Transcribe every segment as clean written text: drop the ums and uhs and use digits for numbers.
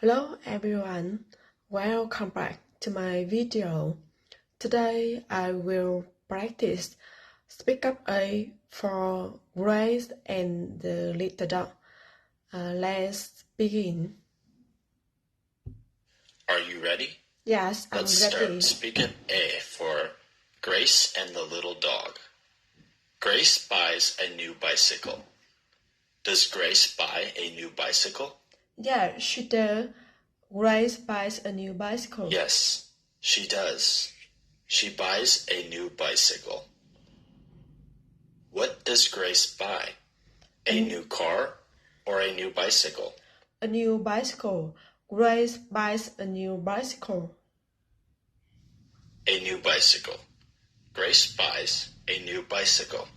Hello everyone, welcome back to my video. Today I will practice Speakup A for Grace and the little dog. Let's begin. Are you ready? Yes, I'm Let's ready. start. Speakup A for Grace and the little dog. Grace buys a new bicycle. Does Grace buy a new bicycle? Yeah, she does. Grace buys a new bicycle. Yes, she does. She buys a new bicycle. What does Grace buy? A new car or a new bicycle? A new bicycle. Grace buys a new bicycle. A new bicycle. Grace buys a new bicycle.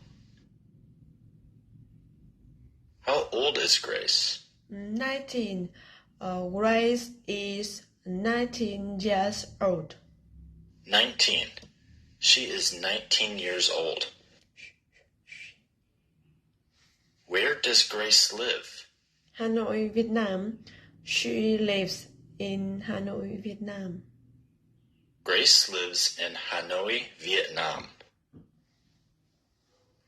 How old is Grace? 19. Grace is 19 years old. 19. She is 19 years old. Where does Grace live? Hanoi, Vietnam. She lives in Hanoi, Vietnam. Grace lives in Hanoi, Vietnam.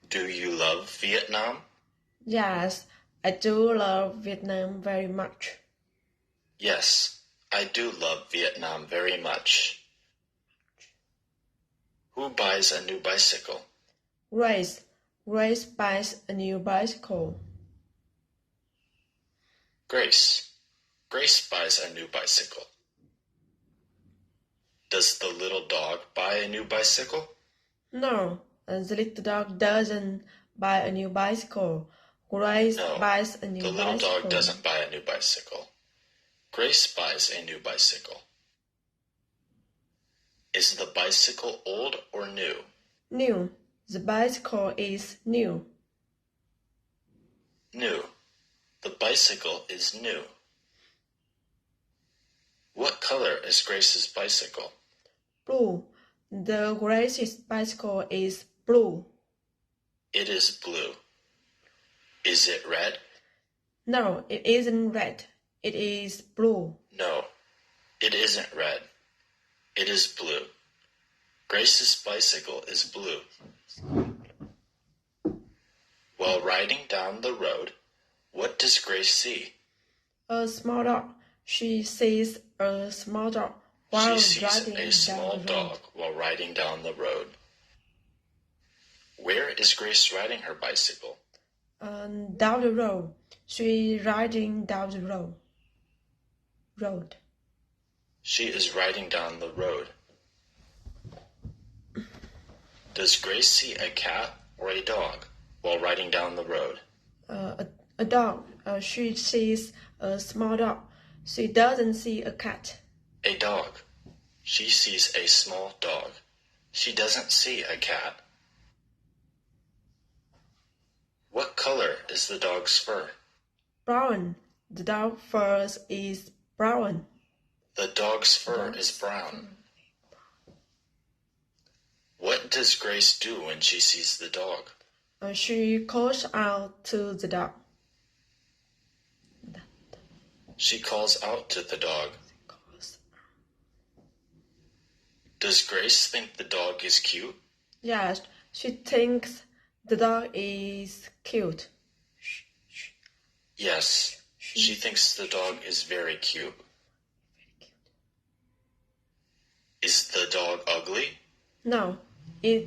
Do you love Vietnam? Yes, I do love Vietnam very much. Yes, I do love Vietnam very much. Who buys a new bicycle? Grace. Grace buys a new bicycle. Grace. Grace buys a new bicycle. Does the little dog buy a new bicycle? No, the little dog doesn't buy a new bicycle. Grace buys a new bicycle. The little dog doesn't buy a new bicycle. Grace buys a new bicycle. Is the bicycle old or new? New. The bicycle is new. New. The bicycle is new. What color is Grace's bicycle? Blue. The Grace's bicycle is blue. It is blue. Is it red? No, it isn't red. It is blue. No, it isn't red. It is blue. Grace's bicycle is blue. While riding down the road, what does Grace see? A small dog. She sees a small dog while She sees riding a small down the dog road. while riding down the road. Where is Grace riding her bicycle? Down the road. She riding down the road. She is riding down the road. Does Grace see a cat or a dog while riding down the road? A dog. She sees a small dog. She doesn't see a cat. A dog. She sees a small dog. She doesn't see a cat. What color is the dog's fur? Brown. The dog's fur is brown. The dog's fur is brown. What does Grace do when she sees the dog? She calls out to the dog. She calls out to the dog. Does Grace think the dog is cute? Yes, she thinks the dog is cute. Yes, she thinks the dog is very cute. Is the dog ugly? No, it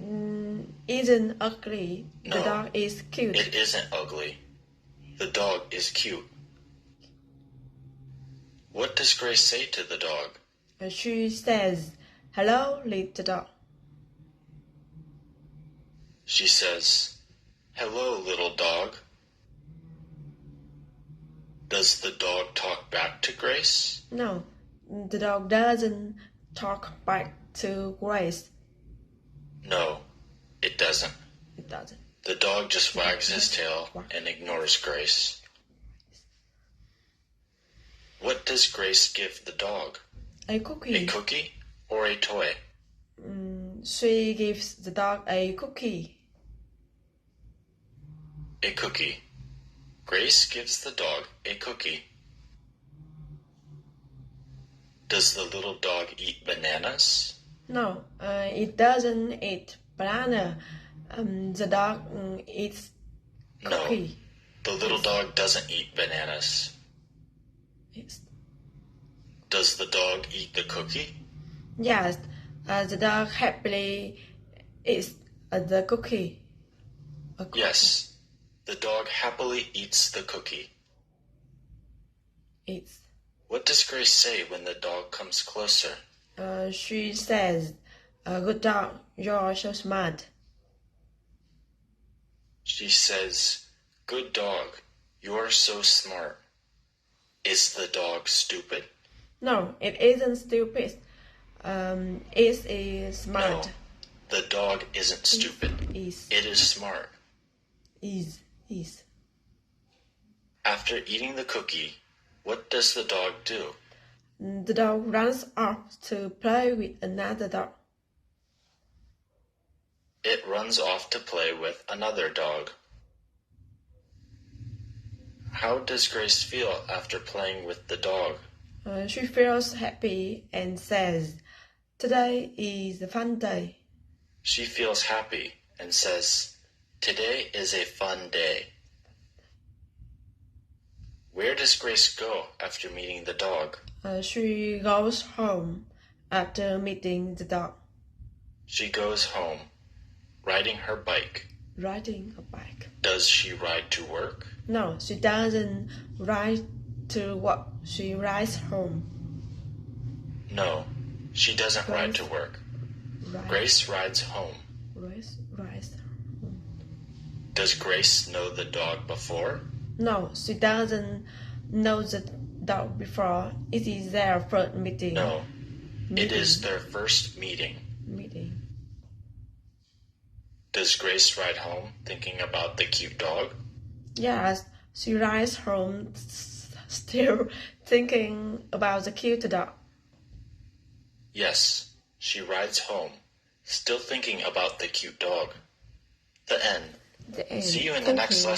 isn't ugly. The No, dog is cute. It isn't ugly. The dog is cute. What does Grace say to the dog? She says, "Hello, little dog." She says, "Hello, little dog." Does the dog talk back to Grace? No, the dog doesn't talk back to Grace. No, it doesn't. It doesn't. The dog just wags his tail and ignores Grace. What does Grace give the dog? A cookie. A cookie or a toy? She gives the dog a cookie. A cookie. Grace gives the dog a cookie. Does the little dog eat bananas? No, it doesn't eat banana. The dog eats cookie. No, the little dog doesn't eat bananas. Yes. Does the dog eat the cookie? Yes, the dog happily eats the cookie. A cookie. Yes, the dog happily eats the cookie. Eats. What does Grace say when the dog comes closer? She says, "Good dog, you're so smart." She says, "Good dog, you're so smart." Is the dog stupid? No, it isn't stupid. It is smart. No, the dog isn't stupid. It is smart. Is. After eating the cookie, what does the dog do? The dog runs off to play with another dog. It runs off to play with another dog. How does Grace feel after playing with the dog? She feels happy and says, "Today is a fun day." She feels happy and says, "Today is a fun day." Where does Grace go after meeting the dog? She goes home after meeting the dog. She goes home, riding her bike. Riding a bike. Does she ride to work? No, she doesn't ride to work. She rides home. No, she doesn't ride to work. Grace rides home. Grace rides home. Does Grace know the dog before? No, she doesn't know the dog before. It is their first meeting. No, it is their first meeting. Does Grace ride home thinking about the cute dog? Yes, she rides home still thinking about the cute dog. Yes, she rides home still thinking about the cute dog. The end. The end. See you in the Thank next you. lesson.